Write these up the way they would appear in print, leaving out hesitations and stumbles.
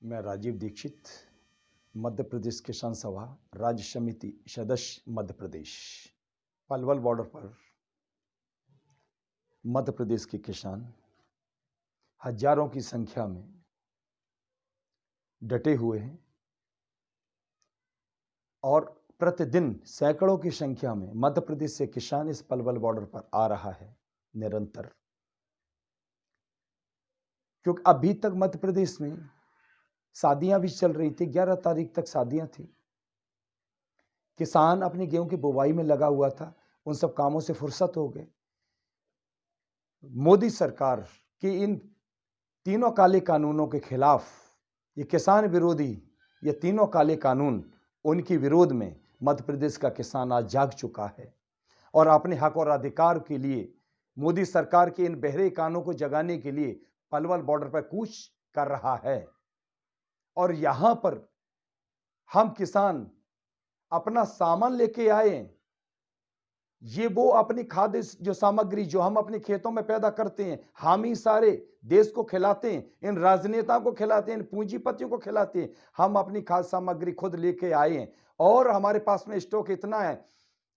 मैं राजीव दीक्षित, मध्य प्रदेश किसान सभा राज्य समिति सदस्य मध्य प्रदेश। पलवल बॉर्डर पर मध्य प्रदेश के किसान हजारों की संख्या में डटे हुए हैं और प्रतिदिन सैकड़ों की संख्या में मध्य प्रदेश से किसान इस पलवल बॉर्डर पर आ रहा है निरंतर, क्योंकि अभी तक मध्य प्रदेश में शादियां भी चल रही थी। 11 तारीख तक शादियां थी। किसान अपनी गेहूं की बुवाई में लगा हुआ था, उन सब कामों से फुर्सत हो गए। मोदी सरकार के इन तीनों काले कानूनों के खिलाफ, ये किसान विरोधी ये तीनों काले कानून, उनके विरोध में मध्य प्रदेश का किसान आज जाग चुका है और अपने हक और अधिकार के लिए मोदी सरकार के इन बहरे कानों को जगाने के लिए पलवल बॉर्डर पर कूच कर रहा है। और यहां पर हम किसान अपना सामान लेके आए, ये वो अपनी खाद्य जो सामग्री जो हम अपने खेतों में पैदा करते हैं, हम ही सारे देश को खिलाते हैं, इन राजनेताओं को खिलाते हैं, इन पूंजीपतियों को खिलाते हैं। हम अपनी खाद्य सामग्री खुद लेके आए हैं और हमारे पास में स्टॉक इतना है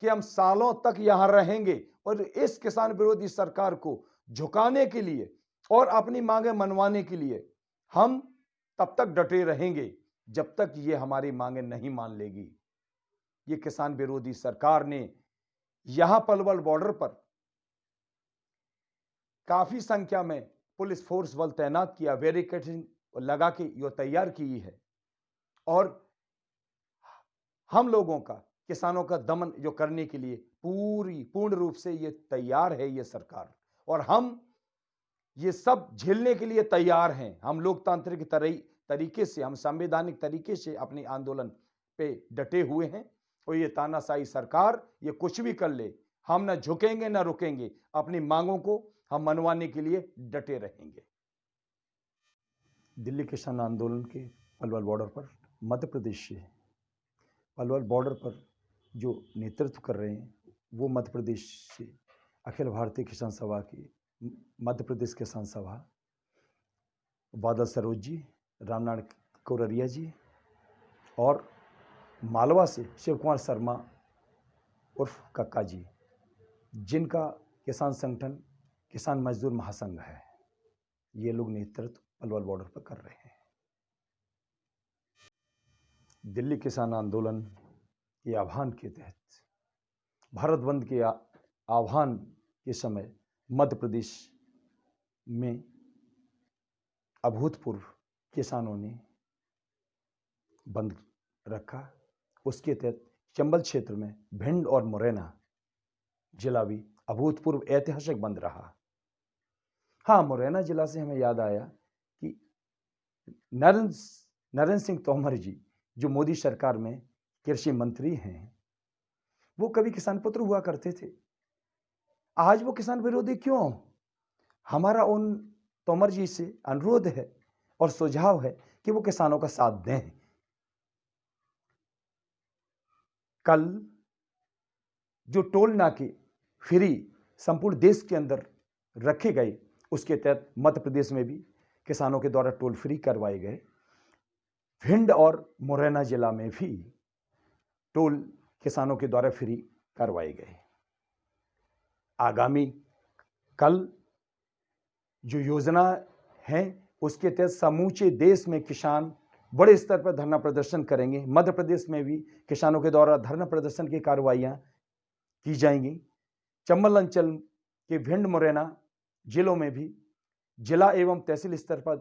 कि हम सालों तक यहां रहेंगे। और इस किसान विरोधी सरकार को झुकाने के लिए और अपनी मांगे मनवाने के लिए हम तब तक डटे रहेंगे जब तक ये हमारी मांगे नहीं मान लेगी। ये किसान विरोधी सरकार ने यहां पलवल बॉर्डर पर काफी संख्या में पुलिस फोर्स बल तैनात किया, बैरिकेडिंग लगा के ये तैयार की है और हम लोगों का, किसानों का दमन जो करने के लिए पूर्ण रूप से ये तैयार है ये सरकार। और हम ये सब झेलने के लिए तैयार हैं। हम लोकतांत्रिक तरीके से, हम संवैधानिक तरीके से अपने आंदोलन पे डटे हुए हैं और ये तानाशाही सरकार ये कुछ भी कर ले, हम ना झुकेंगे ना रुकेंगे। अपनी मांगों को हम मनवाने के लिए डटे रहेंगे। दिल्ली किसान आंदोलन के पलवल बॉर्डर पर मध्य प्रदेश से पलवल बॉर्डर पर जो नेतृत्व कर रहे हैं वो मध्य प्रदेश से अखिल भारतीय किसान सभा की मध्य प्रदेश किसान सभा बादल सरोज जी, रामनारायण कोररिया जी और मालवा से शिव कुमार शर्मा उर्फ कक्का जी, जिनका किसान संगठन किसान मजदूर महासंघ है। ये लोग नेतृत्व पलवल बॉर्डर पर कर रहे हैं। दिल्ली किसान आंदोलन के आह्वान के तहत भारत बंद के आह्वान के समय मध्य प्रदेश में अभूतपूर्व किसानों ने बंद रखा। उसके तहत चंबल क्षेत्र में भिंड और मुरैना जिला भी अभूतपूर्व ऐतिहासिक बंद रहा। हाँ, मुरैना जिला से हमें याद आया कि नरेंद्र सिंह तोमर जी जो मोदी सरकार में कृषि मंत्री हैं, वो कभी किसान पुत्र हुआ करते थे। आज वो किसान विरोधी क्यों? हमारा उन तोमर जी से अनुरोध है और सुझाव है कि वो किसानों का साथ दें। कल जो टोल नाके फ्री संपूर्ण देश के अंदर रखे गए, उसके तहत मध्य प्रदेश में भी किसानों के द्वारा टोल फ्री करवाए गए। भिंड और मुरैना जिला में भी टोल किसानों के द्वारा फ्री करवाए गए। आगामी कल जो योजना है उसके तहत समूचे देश में किसान बड़े स्तर पर धरना प्रदर्शन करेंगे। मध्य प्रदेश में भी किसानों के द्वारा धरना प्रदर्शन की कार्रवाइयां की जाएंगी। चंबल अंचल के भिंड मुरैना जिलों में भी जिला एवं तहसील स्तर पर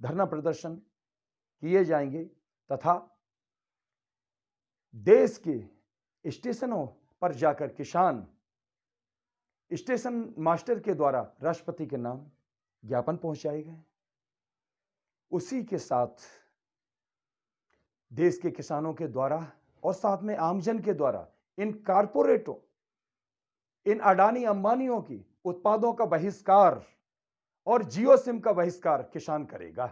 धरना प्रदर्शन किए जाएंगे तथा देश के स्टेशनों पर जाकर किसान स्टेशन मास्टर के द्वारा राष्ट्रपति के नाम ज्ञापन पहुंचाए गए। उसी के साथ देश के किसानों के द्वारा और साथ में आमजन के द्वारा इन कारपोरेटों, इन अडानी अंबानियों की उत्पादों का बहिष्कार और जियो सिम का बहिष्कार किसान करेगा।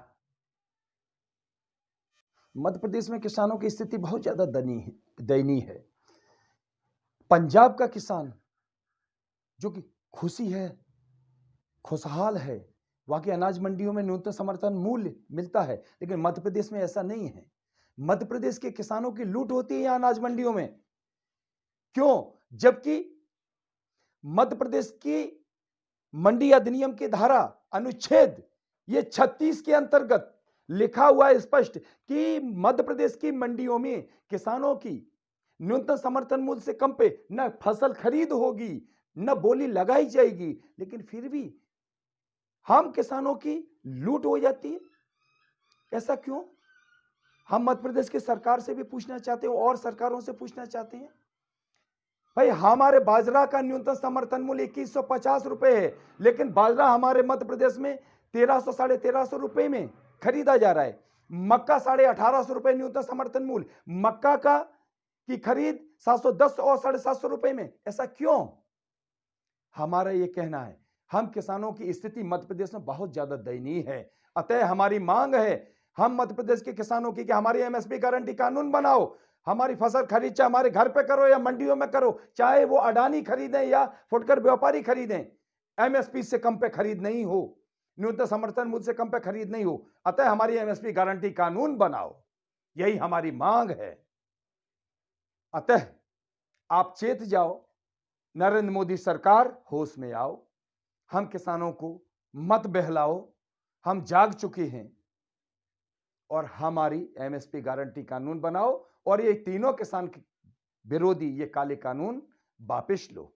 मध्य प्रदेश में किसानों की स्थिति बहुत ज्यादा दयनीय है। पंजाब का किसान जो कि खुशी है, खुशहाल है, वहां की अनाज मंडियों में न्यूनतम समर्थन मूल्य मिलता है, लेकिन मध्य प्रदेश में ऐसा नहीं है। मध्य प्रदेश के किसानों की लूट होती है यहां अनाज मंडियों में। क्यों? जबकि मध्य प्रदेश की मंडी अधिनियम की धारा अनुच्छेद ये 36 के अंतर्गत लिखा हुआ है स्पष्ट कि मध्य प्रदेश की मंडियों में किसानों की न्यूनतम समर्थन मूल्य से कम पे न फसल खरीद होगी, न बोली लगाई जाएगी, लेकिन फिर भी हम किसानों की लूट हो जाती है। ऐसा क्यों? हम मध्य प्रदेश की सरकार से भी पूछना चाहते हैं और सरकारों से पूछना चाहते हैं। भाई हमारे बाजरा का न्यूनतम समर्थन मूल्य 2150 रुपए है, लेकिन बाजरा हमारे मध्य प्रदेश में 1300 साढ़े 1300 रुपए में खरीदा जा रहा है। मक्का 1850 रुपए न्यूनतम समर्थन मूल्य, मक्का का की खरीद 710 और 750 रुपए में। ऐसा क्यों? हमारा यह कहना है हम किसानों की स्थिति मध्य प्रदेश में बहुत ज्यादा दयनीय है। अतः हमारी मांग है हम मध्य प्रदेश के किसानों की कि हमारी एमएसपी गारंटी कानून बनाओ। हमारी फसल खरीद चाहे हमारे घर पे करो या मंडियों में करो, चाहे वो अडानी खरीदें या फुटकर व्यापारी खरीदें, एमएसपी से कम पे खरीद नहीं हो, न्यूनतम समर्थन मूल्य से कम पे खरीद नहीं हो। अतः हमारी एमएसपी गारंटी कानून बनाओ, यही हमारी मांग है। अतः आप चेत जाओ, नरेंद्र मोदी सरकार होश में आओ, हम किसानों को मत बहलाओ, हम जाग चुके हैं और हमारी एमएसपी गारंटी कानून बनाओ और ये तीनों किसान विरोधी ये काले कानून वापस लो।